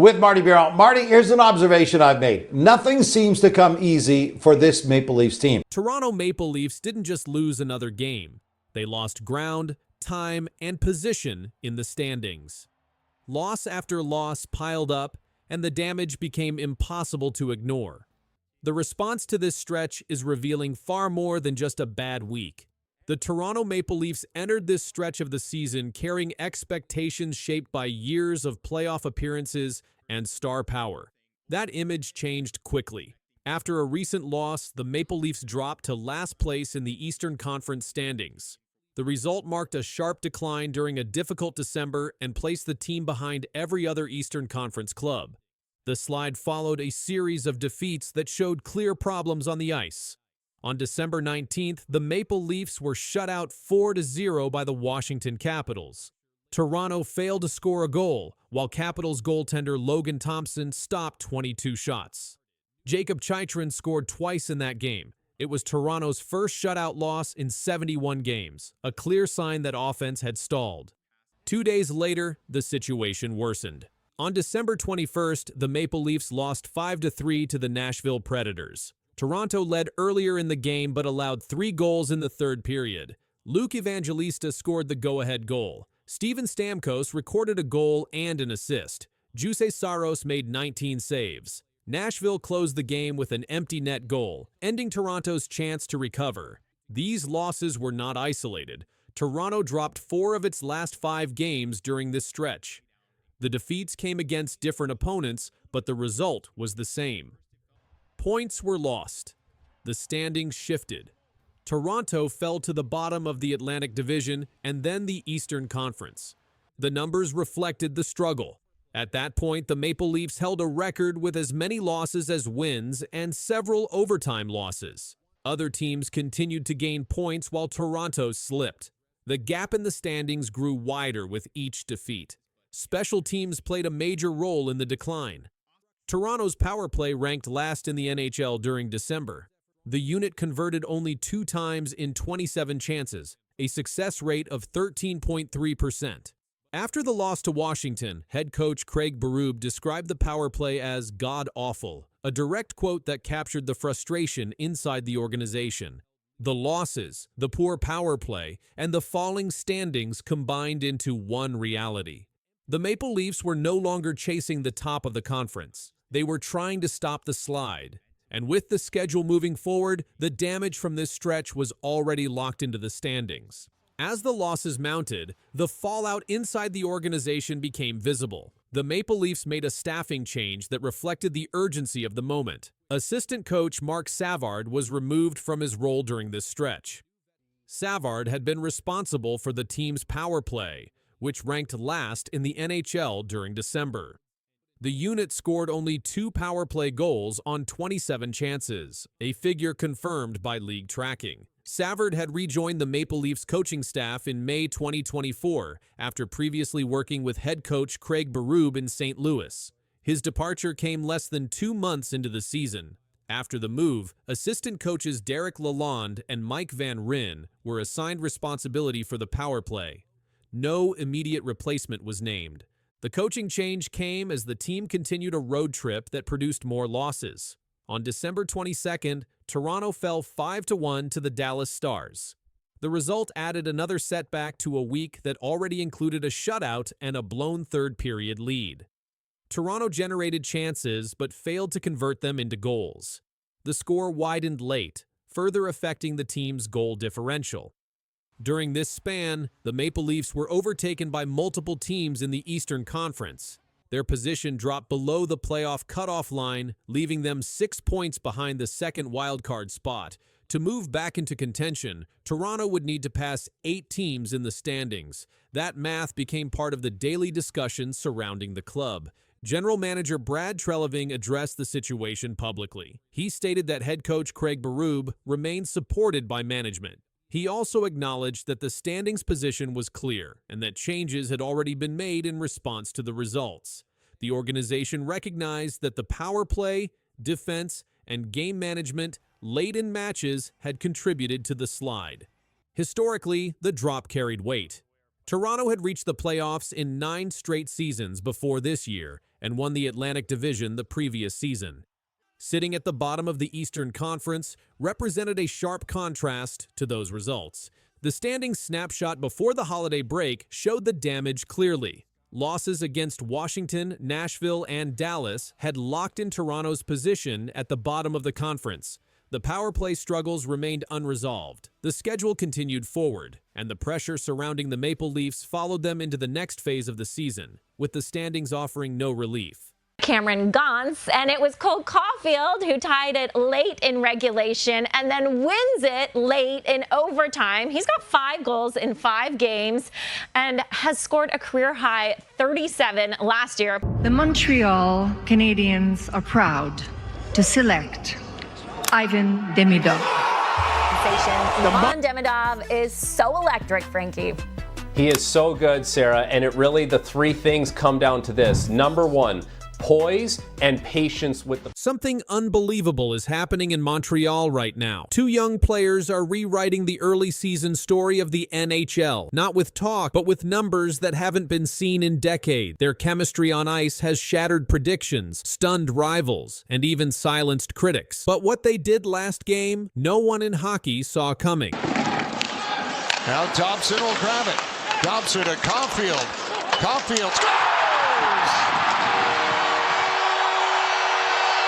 with Marty Bureau. Marty, here's an observation I've made. Nothing seems to come easy for this Maple Leafs team. Toronto Maple Leafs didn't just lose another game. They lost ground, time, and position in the standings. Loss after loss piled up, and the damage became impossible to ignore. The response to this stretch is revealing far more than just a bad week. The Toronto Maple Leafs entered this stretch of the season carrying expectations shaped by years of playoff appearances and star power. That image changed quickly. After a recent loss, the Maple Leafs dropped to last place in the Eastern Conference standings. The result marked a sharp decline during a difficult December and placed the team behind every other Eastern Conference club. The slide followed a series of defeats that showed clear problems on the ice. On December 19th, the Maple Leafs were shut out 4-0 by the Washington Capitals. Toronto failed to score a goal, while Capitals goaltender Logan Thompson stopped 22 shots. Jacob Chychrun scored twice in that game. It was Toronto's first shutout loss in 71 games, a clear sign that offense had stalled. 2 days later, the situation worsened. On December 21st, the Maple Leafs lost 5-3 to the Nashville Predators. Toronto led earlier in the game but allowed 3 goals in the third period. Luke Evangelista scored the go-ahead goal. Steven Stamkos recorded a goal and an assist. Juuse Saros made 19 saves. Nashville closed the game with an empty net goal, ending Toronto's chance to recover. These losses were not isolated. Toronto dropped 4 of its last 5 games during this stretch. The defeats came against different opponents, but the result was the same. Points were lost. The standings shifted. Toronto fell to the bottom of the Atlantic Division and then the Eastern Conference. The numbers reflected the struggle. At that point, the Maple Leafs held a record with as many losses as wins and several overtime losses. Other teams continued to gain points while Toronto slipped. The gap in the standings grew wider with each defeat. Special teams played a major role in the decline. Toronto's power play ranked last in the NHL during December. The unit converted only 2 times in 27 chances, a success rate of 13.3%. After the loss to Washington, head coach Craig Berube described the power play as god-awful, a direct quote that captured the frustration inside the organization. The losses, the poor power play, and the falling standings combined into one reality. The Maple Leafs were no longer chasing the top of the conference. They were trying to stop the slide. And with the schedule moving forward, the damage from this stretch was already locked into the standings. As the losses mounted, the fallout inside the organization became visible. The Maple Leafs made a staffing change that reflected the urgency of the moment. Assistant coach Mark Savard was removed from his role during this stretch. Savard had been responsible for the team's power play, which ranked last in the NHL during December. The unit scored only 2 power play goals on 27 chances, a figure confirmed by league tracking. Savard had rejoined the Maple Leafs coaching staff in May 2024 after previously working with head coach Craig Berube in St. Louis. His departure came less than 2 months into the season. After the move, assistant coaches Derek Lalonde and Mike Van Ryn were assigned responsibility for the power play. No immediate replacement was named. The coaching change came as the team continued a road trip that produced more losses. On December 22nd, Toronto fell 5-1 to the Dallas Stars. The result added another setback to a week that already included a shutout and a blown third-period lead. Toronto generated chances but failed to convert them into goals. The score widened late, further affecting the team's goal differential. During this span, the Maple Leafs were overtaken by multiple teams in the Eastern Conference. Their position dropped below the playoff cutoff line, leaving them 6 points behind the second wildcard spot. To move back into contention, Toronto would need to pass 8 teams in the standings. That math became part of the daily discussion surrounding the club. General manager Brad Treliving addressed the situation publicly. He stated that head coach Craig Berube remained supported by management. He also acknowledged that the standings position was clear and that changes had already been made in response to the results. The organization recognized that the power play, defense, and game management late in matches had contributed to the slide. Historically, the drop carried weight. Toronto had reached the playoffs in 9 straight seasons before this year, and won the Atlantic Division the previous season. Sitting at the bottom of the Eastern Conference represented a sharp contrast to those results. The standings snapshot before the holiday break showed the damage clearly. Losses against Washington, Nashville, and Dallas had locked in Toronto's position at the bottom of the conference. The power play struggles remained unresolved. The schedule continued forward, and the pressure surrounding the Maple Leafs followed them into the next phase of the season, with the standings offering no relief. Cameron Gauntz, and it was Cole Caulfield who tied it late in regulation and then wins it late in overtime. He's got 5 goals in 5 games and has scored a career-high 37 last year. The Montreal Canadiens are proud to select Ivan Demidov. Demidov is so electric, Frankie. He is so good, Sarah, and the 3 things come down to this. Number 1, poise and patience with the... Something unbelievable is happening in Montreal right now. 2 young players are rewriting the early season story of the NHL, not with talk, but with numbers that haven't been seen in decades. Their chemistry on ice has shattered predictions, stunned rivals, and even silenced critics. But what they did last game, no one in hockey saw coming. Now Thompson will grab it. Thompson to Caulfield. Caulfield scores!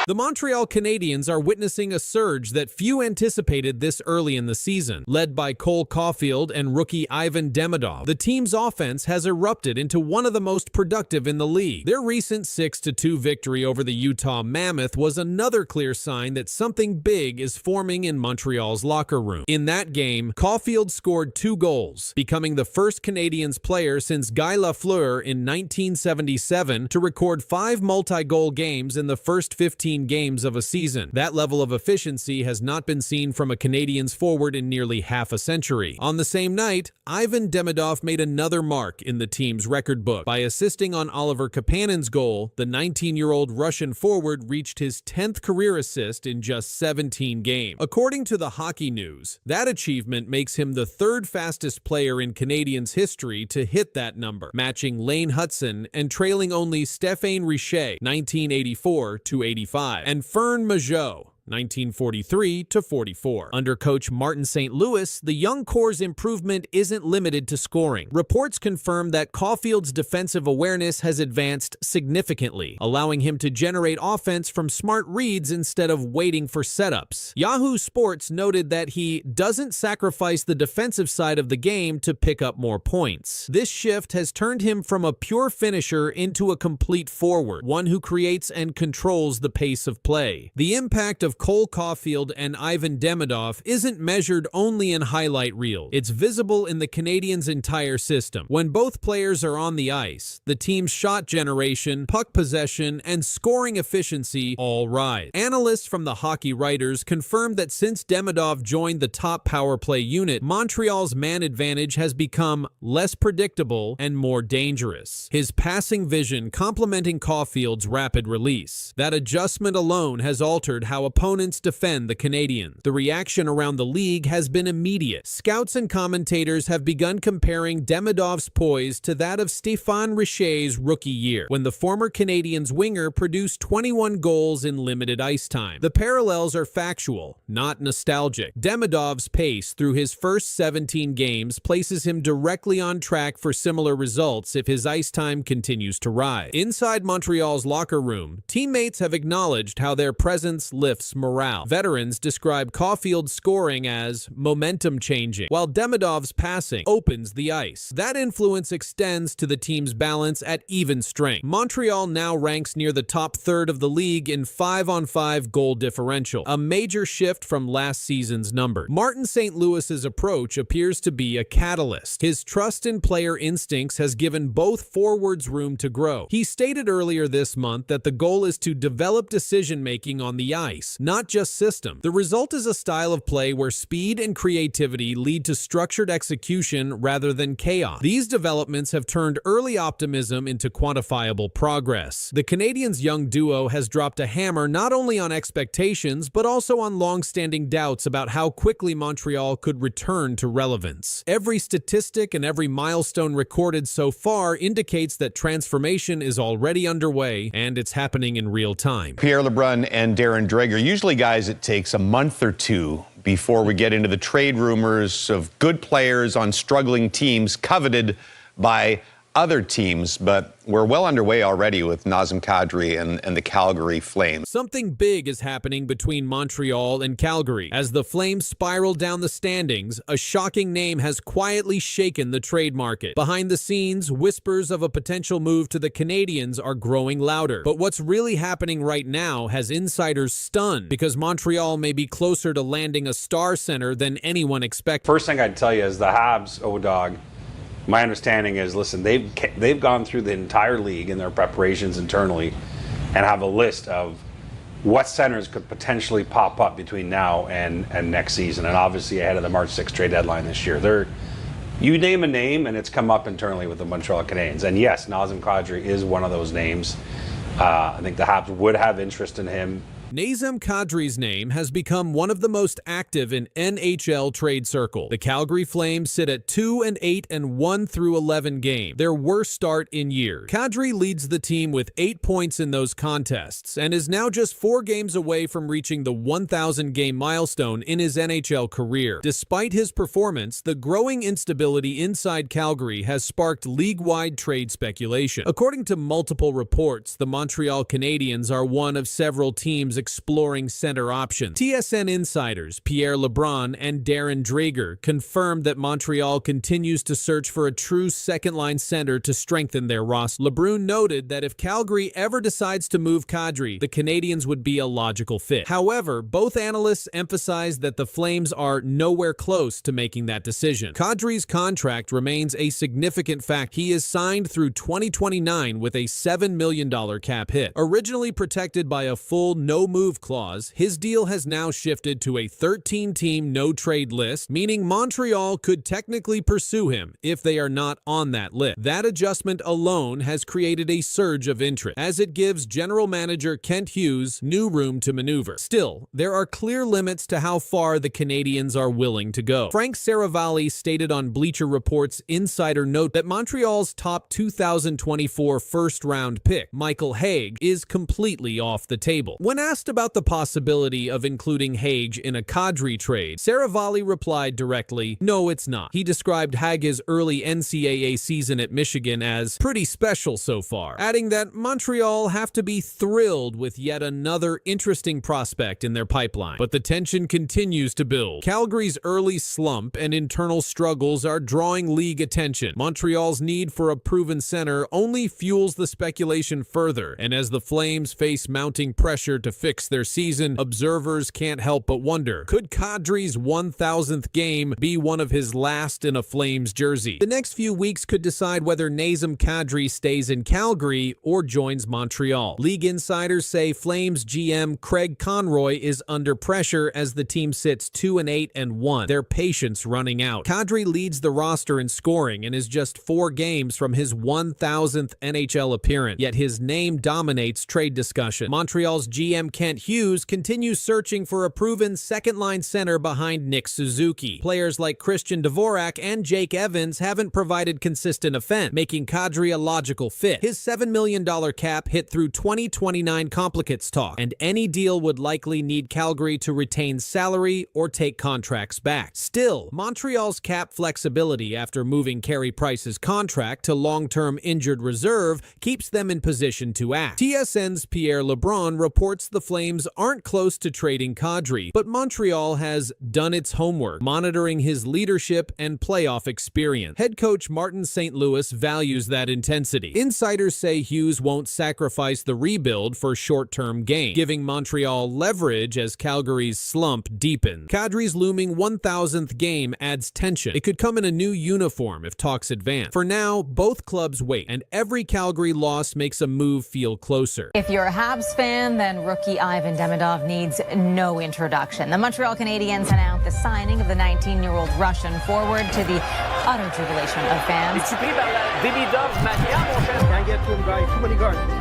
The Montreal Canadiens are witnessing a surge that few anticipated this early in the season. Led by Cole Caulfield and rookie Ivan Demidov, the team's offense has erupted into one of the most productive in the league. Their recent 6-2 victory over the Utah Mammoth was another clear sign that something big is forming in Montreal's locker room. In that game, Caulfield scored 2 goals, becoming the first Canadiens player since Guy Lafleur in 1977 to record 5 multi-goal games in the first 15 games of a season. That level of efficiency has not been seen from a Canadiens forward in nearly half a century. On the same night, Ivan Demidov made another mark in the team's record book. By assisting on Oliver Kapanen's goal, the 19-year-old Russian forward reached his 10th career assist in just 17 games. According to the Hockey News, that achievement makes him the 3rd fastest player in Canadiens history to hit that number, matching Lane Hutson and trailing only Stéphane Richer, 1984-85. And Fern Majot, 1943-44. Under coach Martin St. Louis, the young core's improvement isn't limited to scoring. Reports confirm that Caulfield's defensive awareness has advanced significantly, allowing him to generate offense from smart reads instead of waiting for setups. Yahoo Sports noted that he doesn't sacrifice the defensive side of the game to pick up more points. This shift has turned him from a pure finisher into a complete forward, one who creates and controls the pace of play. The impact of Cole Caulfield and Ivan Demidov isn't measured only in highlight reels. It's visible in the Canadiens' entire system. When both players are on the ice, the team's shot generation, puck possession, and scoring efficiency all rise. Analysts from the Hockey Writers confirmed that since Demidov joined the top power play unit, Montreal's man advantage has become less predictable and more dangerous. His passing vision complementing Caulfield's rapid release. That adjustment alone has altered how opponents defend the Canadiens. The reaction around the league has been immediate. Scouts and commentators have begun comparing Demidov's poise to that of Stéphane Richer's rookie year, when the former Canadiens winger produced 21 goals in limited ice time. The parallels are factual, not nostalgic. Demidov's pace through his first 17 games places him directly on track for similar results if his ice time continues to rise. Inside Montreal's locker room, teammates have acknowledged how their presence lifts morale. Veterans describe Caulfield's scoring as momentum-changing, while Demidov's passing opens the ice. That influence extends to the team's balance at even strength. Montreal now ranks near the top third of the league in 5-on-5 goal differential, a major shift from last season's number. Martin St. Louis's approach appears to be a catalyst. His trust in player instincts has given both forwards room to grow. He stated earlier this month that the goal is to develop decision-making on the ice, not just system. The result is a style of play where speed and creativity lead to structured execution rather than chaos. These developments have turned early optimism into quantifiable progress. The Canadiens' young duo has dropped a hammer not only on expectations, but also on long-standing doubts about how quickly Montreal could return to relevance. Every statistic and every milestone recorded so far indicates that transformation is already underway, and it's happening in real time. Pierre LeBrun and Darren Dreger, usually guys it takes a month or two before we get into the trade rumors of good players on struggling teams coveted by other teams, but we're well underway already with Nazem Kadri and the Calgary Flames. Something big is happening between Montreal and Calgary. As the Flames spiral down the standings, a shocking name has quietly shaken the trade market. Behind the scenes, whispers of a potential move to the Canadiens are growing louder. But what's really happening right now has insiders stunned, because Montreal may be closer to landing a star center than anyone expected. First thing I'd tell you is the Habs, O-Dog, my understanding is, listen, they've gone through the entire league in their preparations internally and have a list of what centers could potentially pop up between now and next season, and obviously ahead of the March 6th trade deadline this year. You name a name, and it's come up internally with the Montreal Canadiens. And yes, Nazem Kadri is one of those names. I think the Habs would have interest in him. Nazem Kadri's name has become one of the most active in NHL trade circle. The Calgary Flames sit at 2-8 and 1-11 games, their worst start in years. Kadri leads the team with 8 points in those contests and is now just 4 games away from reaching the 1,000 game milestone in his NHL career. Despite his performance, the growing instability inside Calgary has sparked league-wide trade speculation. According to multiple reports, the Montreal Canadiens are one of several teams exploring center options. TSN insiders Pierre LeBrun and Darren Dreger confirmed that Montreal continues to search for a true second-line center to strengthen their roster. LeBrun noted that if Calgary ever decides to move Kadri, the Canadiens would be a logical fit. However, both analysts emphasized that the Flames are nowhere close to making that decision. Kadri's contract remains a significant fact. He is signed through 2029 with a $7 million cap hit. Originally protected by a full no-move clause, his deal has now shifted to a 13-team no-trade list, meaning Montreal could technically pursue him if they are not on that list. That adjustment alone has created a surge of interest, as it gives general manager Kent Hughes new room to maneuver. Still, there are clear limits to how far the Canadiens are willing to go. Frank Saravalli stated on Bleacher Report's Insider Note that Montreal's top 2024 first-round pick, Michael Hague, is completely off the table. When asked about the possibility of including Hague in a Kadri trade, Saravalli replied directly, "No, it's not." He described Hague's early NCAA season at Michigan as pretty special so far, adding that Montreal have to be thrilled with yet another interesting prospect in their pipeline. But the tension continues to build. Calgary's early slump and internal struggles are drawing league attention. Montreal's need for a proven center only fuels the speculation further, and as the Flames face mounting pressure to fix their season, observers can't help but wonder, could Kadri's 1,000th game be one of his last in a Flames jersey? The next few weeks could decide whether Nazem Kadri stays in Calgary or joins Montreal. League insiders say Flames GM Craig Conroy is under pressure as the team sits 2-8 and 1, their patience running out. Kadri leads the roster in scoring and is just 4 games from his 1,000th NHL appearance, yet his name dominates trade discussion. Montreal's GM Kent Hughes continues searching for a proven second-line center behind Nick Suzuki. Players like Christian Dvorak and Jake Evans haven't provided consistent offense, making Kadri a logical fit. His $7 million cap hit through 2029 complicates talk, and any deal would likely need Calgary to retain salary or take contracts back. Still, Montreal's cap flexibility after moving Carey Price's contract to long-term injured reserve keeps them in position to act. TSN's Pierre LeBrun reports the Flames aren't close to trading Kadri, but Montreal has done its homework, monitoring his leadership and playoff experience. Head coach Martin St. Louis values that intensity. Insiders say Hughes won't sacrifice the rebuild for short-term gain, giving Montreal leverage as Calgary's slump deepens. Kadri's looming 1,000th game adds tension. It could come in a new uniform if talks advance. For now, both clubs wait, and every Calgary loss makes a move feel closer. If you're a Habs fan, then rookie rookie Ivan Demidov needs no introduction. The Montreal Canadiens announced the signing of the 19-year-old Russian forward to the utter jubilation of fans.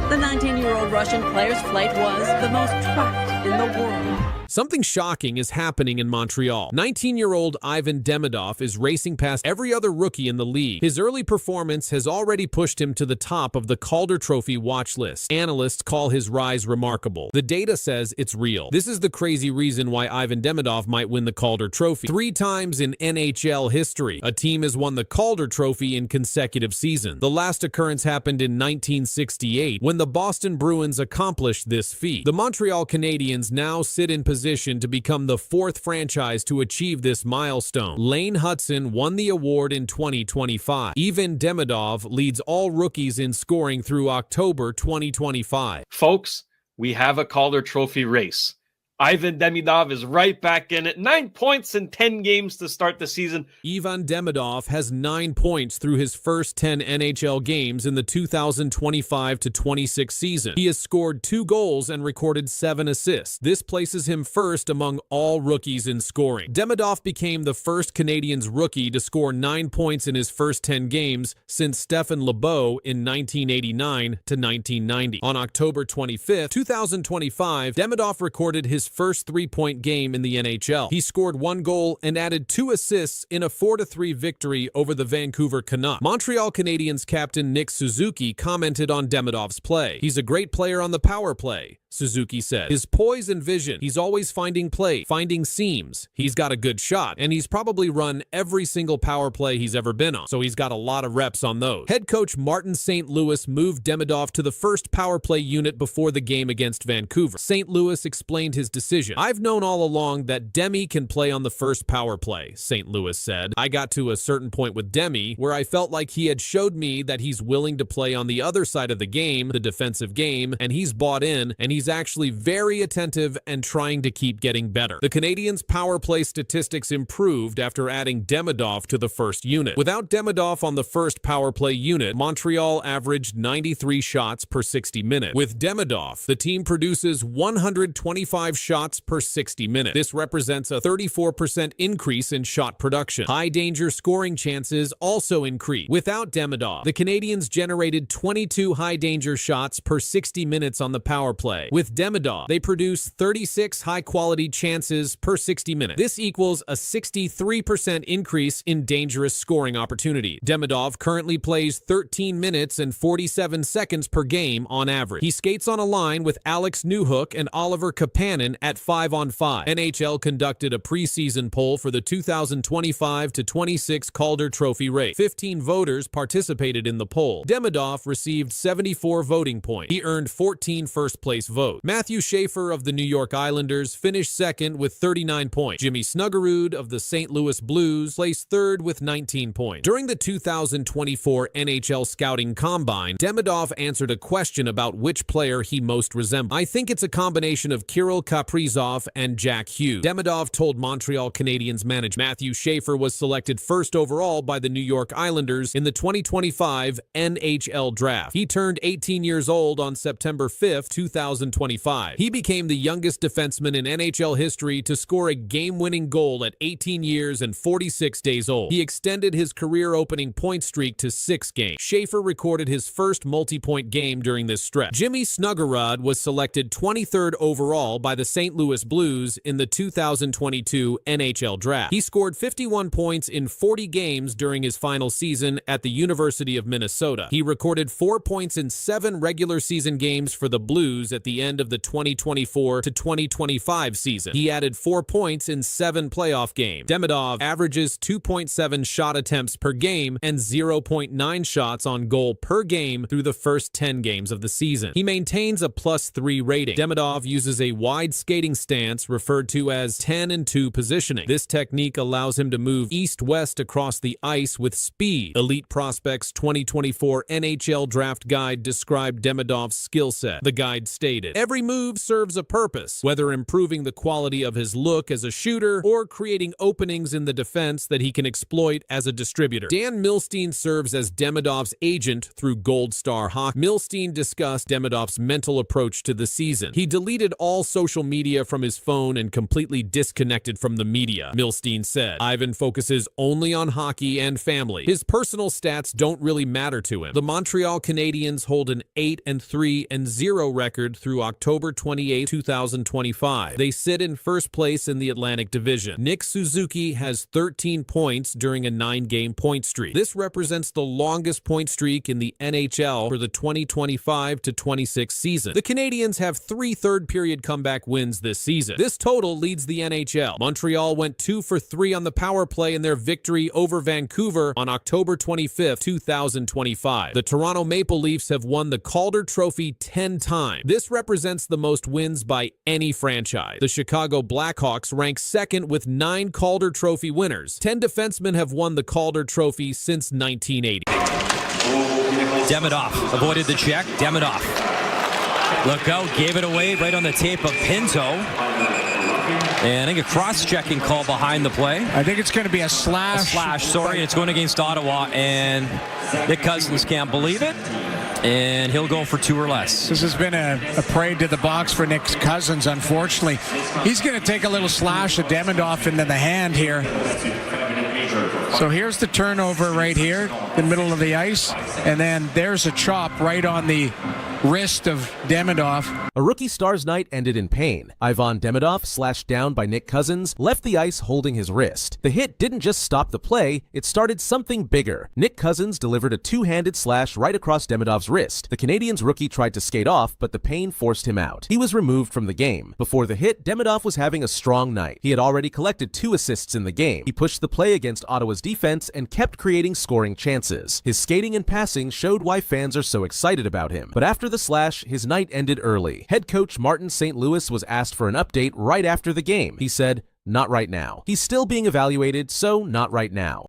The 19-year-old Russian player's flight was the most tracked in the world. Something shocking is happening in Montreal. 19-year-old Ivan Demidov is racing past every other rookie in the league. His early performance has already pushed him to the top of the Calder Trophy watch list. Analysts call his rise remarkable. The data says it's real. This is the crazy reason why Ivan Demidov might win the Calder Trophy. 3 times in NHL history, a team has won the Calder Trophy in consecutive seasons. The last occurrence happened in 1968 when the Boston Bruins accomplished this feat. The Montreal Canadiens now sit in position to become the 4th franchise to achieve this milestone. Lane Hutson won the award in 2025. Ivan Demidov leads all rookies in scoring through October 2025. Folks, we have a Calder Trophy race. Ivan Demidov is right back in it. 9 points in 10 games to start the season. Ivan Demidov has 9 points through his first 10 NHL games in the 2025-26 season. He has scored 2 goals and recorded 7 assists. This places him first among all rookies in scoring. Demidov became the first Canadiens rookie to score 9 points in his first 10 games since Stephen Lebeau in 1989-1990. On October 25, 2025, Demidov recorded his first 3-point game in the NHL. He scored 1 goal and added 2 assists in a 4-3 victory over the Vancouver Canucks. Montreal Canadiens captain Nick Suzuki commented on Demidov's play. "He's a great player on the power play," Suzuki said. "His poise and vision, he's always finding play, finding seams. He's got a good shot, and he's probably run every single power play he's ever been on, so he's got a lot of reps on those." Head coach Martin St. Louis moved Demidov to the first power play unit before the game against Vancouver. St. Louis explained his decision. "I've known all along that Demi can play on the first power play," St. Louis said. "I got to a certain point with Demi where I felt like he had showed me that he's willing to play on the other side of the game, the defensive game, and he's bought in, and he's actually very attentive and trying to keep getting better." The Canadiens' power play statistics improved after adding Demidov to the first unit. Without Demidov on the first power play unit, Montreal averaged 93 shots per 60 minutes. With Demidov, the team produces 125 shots per 60 minutes. This represents a 34% increase in shot production. High danger scoring chances also increased. Without Demidov, the Canadiens generated 22 high danger shots per 60 minutes on the power play. With Demidov, they produce 36 high quality chances per 60 minutes. This equals a 63% increase in dangerous scoring opportunities. Demidov currently plays 13 minutes and 47 seconds per game on average. He skates on a line with Alex Newhook and Oliver Kapanen at 5-on-5. NHL conducted a preseason poll for the 2025-26 Calder Trophy race. 15 voters participated in the poll. Demidov received 74 voting points. He earned 14 first-place votes. Matthew Schaefer of the New York Islanders finished second with 39 points. Jimmy Snuggerud of the St. Louis Blues placed third with 19 points. During the 2024 NHL Scouting Combine, Demidov answered a question about which player he most resembled. "I think it's a combination of Kirill Kaprizov and Jack Hughes," Demidov told Montreal Canadiens manager. Matthew Schaefer was selected first overall by the New York Islanders in the 2025 NHL Draft. He turned 18 years old on September 5, 2025. He became the youngest defenseman in NHL history to score a game-winning goal at 18 years and 46 days old. He extended his career-opening point streak to 6 games. Schaefer recorded his first multi-point game during this stretch. Jimmy Snuggerud was selected 23rd overall by the St. Louis Blues in the 2022 NHL Draft. He scored 51 points in 40 games during his final season at the University of Minnesota. He recorded 4 points in 7 regular season games for the Blues at the end of the 2024-2025 season. He added 4 points in 7 playoff games. Demidov averages 2.7 shot attempts per game and 0.9 shots on goal per game through the first 10 games of the season. He maintains a +3 rating. Demidov uses a wide skating stance referred to as 10-2 positioning. This technique allows him to move east-west across the ice with speed. Elite Prospects 2024 NHL Draft Guide described Demidov's skill set. The guide stated, stated. Every move serves a purpose, whether improving the quality of his look as a shooter or creating openings in the defense that he can exploit as a distributor. Dan Milstein serves as Demidov's agent through Gold Star Hockey. Milstein discussed Demidov's mental approach to the season. He deleted all social media from his phone and completely disconnected from the media. Milstein said, Ivan focuses only on hockey and family. His personal stats don't really matter to him. The Montreal Canadiens hold an 8-3-0 record through October 28, 2025. They sit in first place in the Atlantic Division. Nick Suzuki has 13 points during a 9-game point streak. This represents the longest point streak in the NHL for the 2025-26 season. The Canadiens have 3 third-period comeback wins this season. This total leads the NHL. Montreal went 2 for 3 on the power play in their victory over Vancouver on October 25, 2025. The Toronto Maple Leafs have won the Calder Trophy 10 times. This represents the most wins by any franchise. The Chicago Blackhawks rank second with 9 Calder Trophy winners. 10 defensemen have won the Calder Trophy since 1980. Demidov avoided the check. Demidov. Look out, gave it away right on the tape of Pinto. And I think a cross-checking call behind the play. I think it's going to be a slash. A slash, sorry. It's going against Ottawa, and Nick Cousins can't believe it. And he'll go for 2 or less. This has been a parade to the box for Nick Cousins, unfortunately. He's going to take a little slash at Demidov into the hand here. So here's the turnover right here, the middle of the ice. And then there's a chop right on the wrist of Demidov. A rookie star's night ended in pain. Ivan Demidov, slashed down by Nick Cousins, left the ice holding his wrist. The hit didn't just stop the play, it started something bigger. Nick Cousins delivered a 2-handed slash right across Demidov's wrist. The Canadiens rookie tried to skate off, but the pain forced him out. He was removed from the game. Before the hit, Demidov was having a strong night. He had already collected 2 assists in the game. He pushed the play against Ottawa's defense and kept creating scoring chances. His skating and passing showed why fans are so excited about him. But after the slash, his night ended early. Head coach Martin St. Louis was asked for an update right after the game. He said, "Not right now. He's still being evaluated, so not right now."